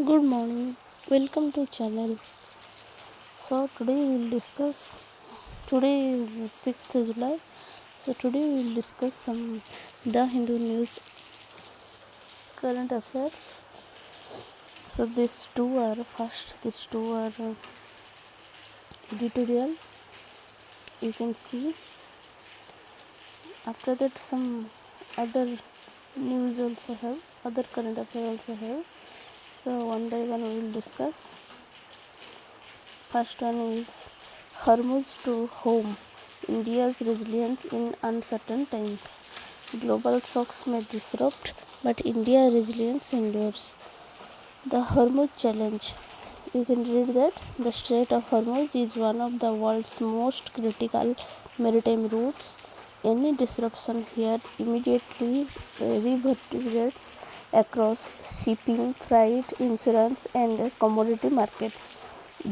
Good morning, welcome to channel. So today we will discuss, today is 6th July, so today we will discuss some The Hindu News current affairs. So these two are editorial, you can see. After that some other news also have, other current affairs also have. So one by one we will discuss. First one is Hormuz to home, India's resilience in uncertain times. Global shocks may disrupt, but India's resilience endures. The Hormuz challenge. You can read that the Strait of Hormuz is one of the world's most critical maritime routes. Any disruption here immediately reverberates across shipping, freight, insurance, and commodity markets.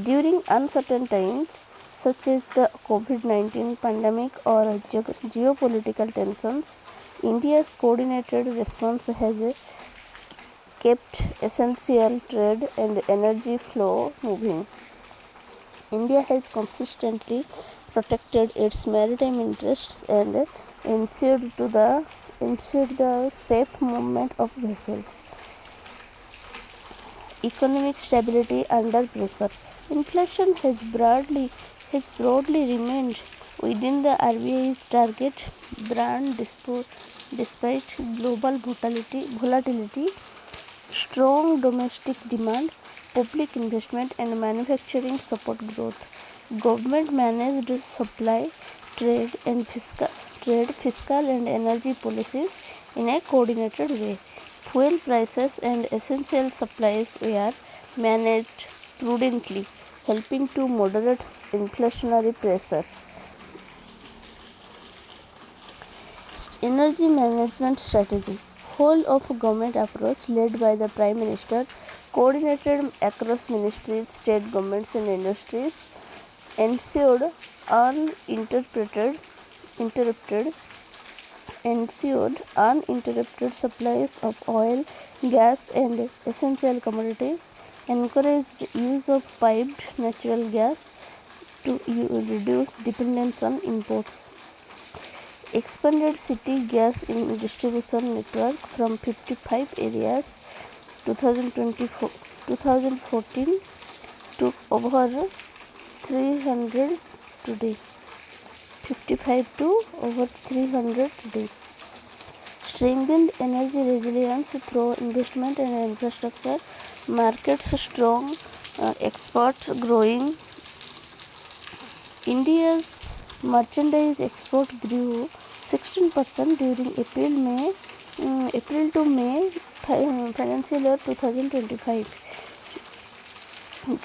During uncertain times, such as the COVID-19 pandemic or geopolitical tensions, India's coordinated response has kept essential trade and energy flow moving. India has consistently protected its maritime interests and ensured the safe movement of vessels. Economic stability under pressure. Inflation has broadly remained within the RBI's target band despite global volatility. Strong domestic demand, public investment, and manufacturing support growth. Government managed supply, fiscal and energy policies in a coordinated way. Fuel prices and essential supplies were managed prudently, helping to moderate inflationary pressures. Energy management strategy. Whole of government approach led by the Prime Minister, coordinated across ministries, state governments and industries, ensured uninterrupted supplies of oil, gas and essential commodities, encouraged use of piped natural gas to reduce dependence on imports. Expanded city gas distribution network from 55 areas 2014 to over 300 today. 55 to over 300 today. Strengthened energy resilience through investment and infrastructure. Markets strong, exports growing. India's merchandise export grew 16% during April to May financial year 2025.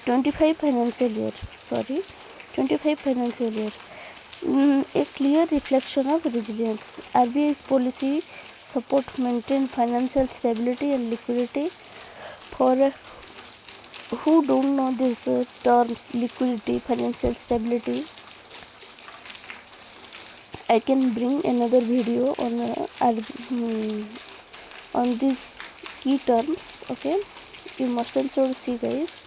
25 financial year. A clear reflection of resilience. RBI's policy support maintain financial stability and liquidity. For who don't know these terms, liquidity, financial stability, I can bring another video on these key terms. Okay, you must also see, guys.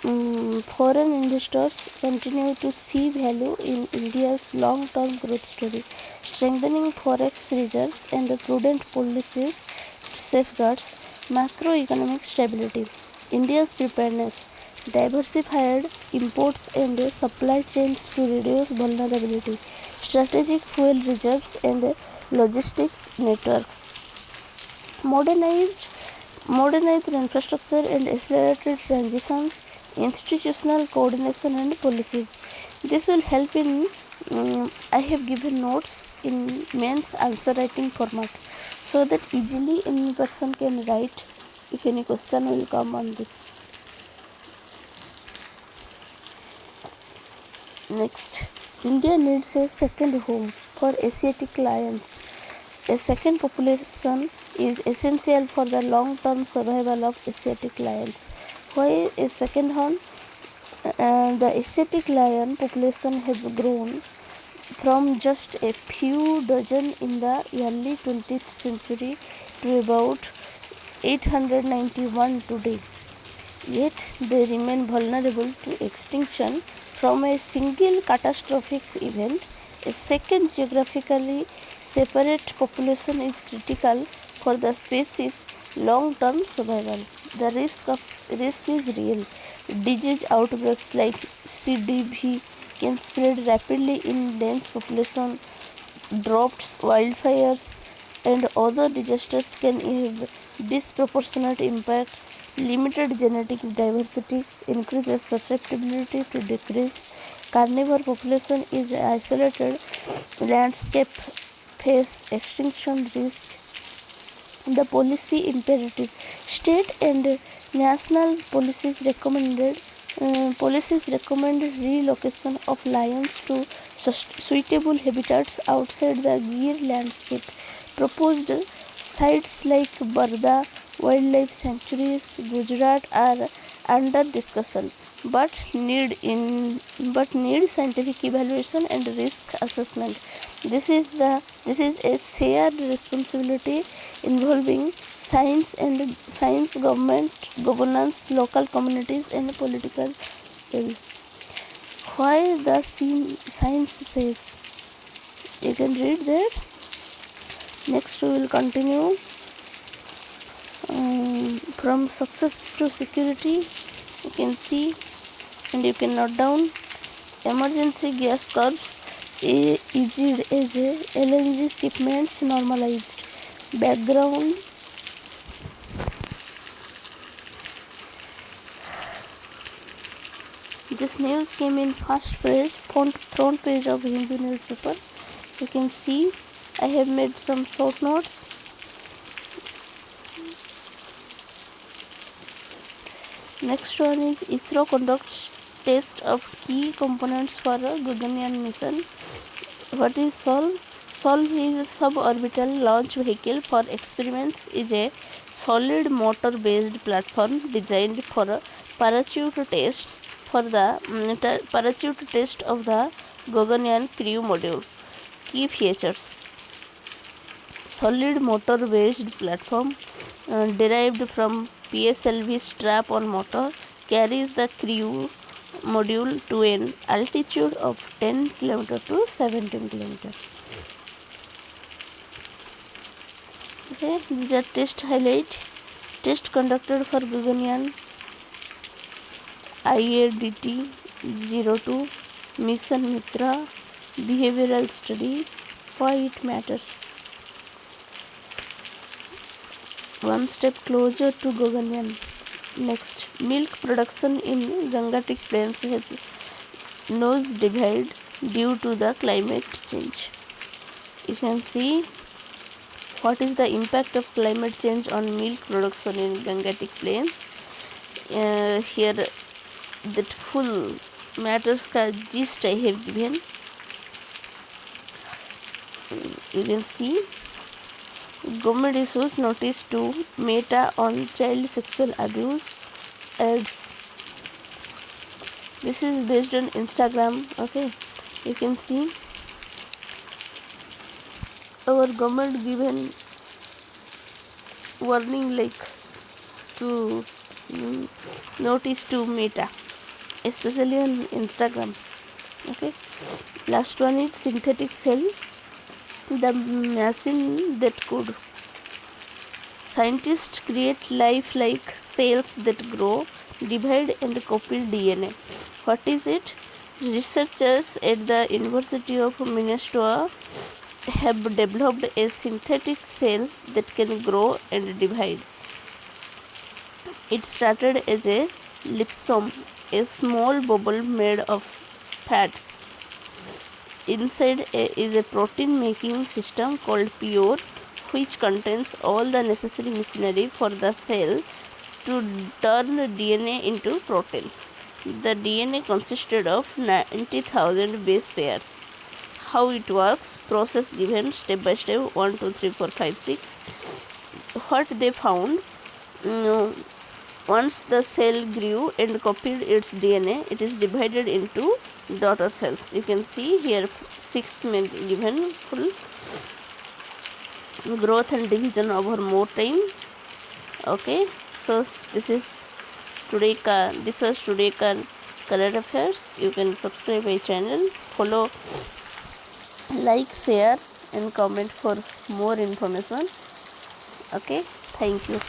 Foreign investors continue to see value in India's long-term growth story. Strengthening forex reserves and the prudent policies safeguards macroeconomic stability. India's preparedness. Diversified imports and supply chains to reduce vulnerability. Strategic fuel reserves and logistics networks. Modernized infrastructure and accelerated transitions, institutional coordination and policies. This will help in, I have given notes in mains answer writing format, so that easily any person can write if any question will come on this. Next, India needs a second home for Asiatic lions. A second population is essential for the long-term survival of Asiatic lions. Why a second home? The Asiatic lion population has grown from just a few dozen in the early 20th century to about 891 today. yet they remain vulnerable to extinction from a single catastrophic event. A second geographically separate population is critical for the species' long-term survival. The risk is real. Disease outbreaks like CDV can spread rapidly in dense population. Droughts, wildfires, and other disasters can have disproportionate impacts. Limited genetic diversity increases susceptibility to decrease. Carnivore population is isolated. Landscape face extinction risk. The policy imperative. State and national policies recommend relocation of lions to suitable habitats outside the Gir landscape. Proposed sites like Barda Wildlife Sanctuaries, Gujarat are under discussion, but need scientific evaluation and risk assessment. This is a shared responsibility involving science, governance, local communities, and political will. Why the science says? You can read that. Next, we will continue from success to security. You can see and you can note down. Emergency gas curves eased as LNG shipments normalized. Background. This news came in front page of Hindu newspaper. You can see I have made some short notes. Next one is ISRO conducts test of key components for a Gaganyaan mission. What is SOL? SOL is a suborbital launch vehicle for experiments. Is a solid motor based platform designed for parachute tests for the parachute test of the Gaganyaan crew module. Key features: solid motor based platform derived from PSLV strap on motor, carries the crew module to an altitude of 10 km to 17 km. Okay, these are test highlight. Test conducted for Gaganyaan IADT 02 Mission Mitra behavioral study. Why it matters. One step closer to Gaganyaan. Next, milk production in Gangetic Plains has nosedived due to the climate change. You can see what is the impact of climate change on milk production in Gangetic Plains. Here that full matters ka gist I have given. You can see government issues notice to Meta on child sexual abuse ads. This is based on Instagram. Okay, you can see our government given warning like to notice to Meta, especially on Instagram. Okay, last one is synthetic cell, the machine that could. Scientists create life-like cells that grow, divide and copy DNA. What is it? Researchers at the University of Minnesota have developed a synthetic cell that can grow and divide. It started as a lipsome, a small bubble made of fats. Inside is a protein making system called Pure, which contains all the necessary machinery for the cell to turn DNA into proteins. The DNA consisted of 90,000 base pairs. How it works, process given step by step 1, 2, 3, 4, 5, 6. What they found, once the cell grew and copied its DNA, it is divided into daughter cells. You can see here 6th given full growth and division over more time. Okay, so this is This was today current affairs. You can subscribe my channel, follow, like, share and comment for more information. Okay, thank you.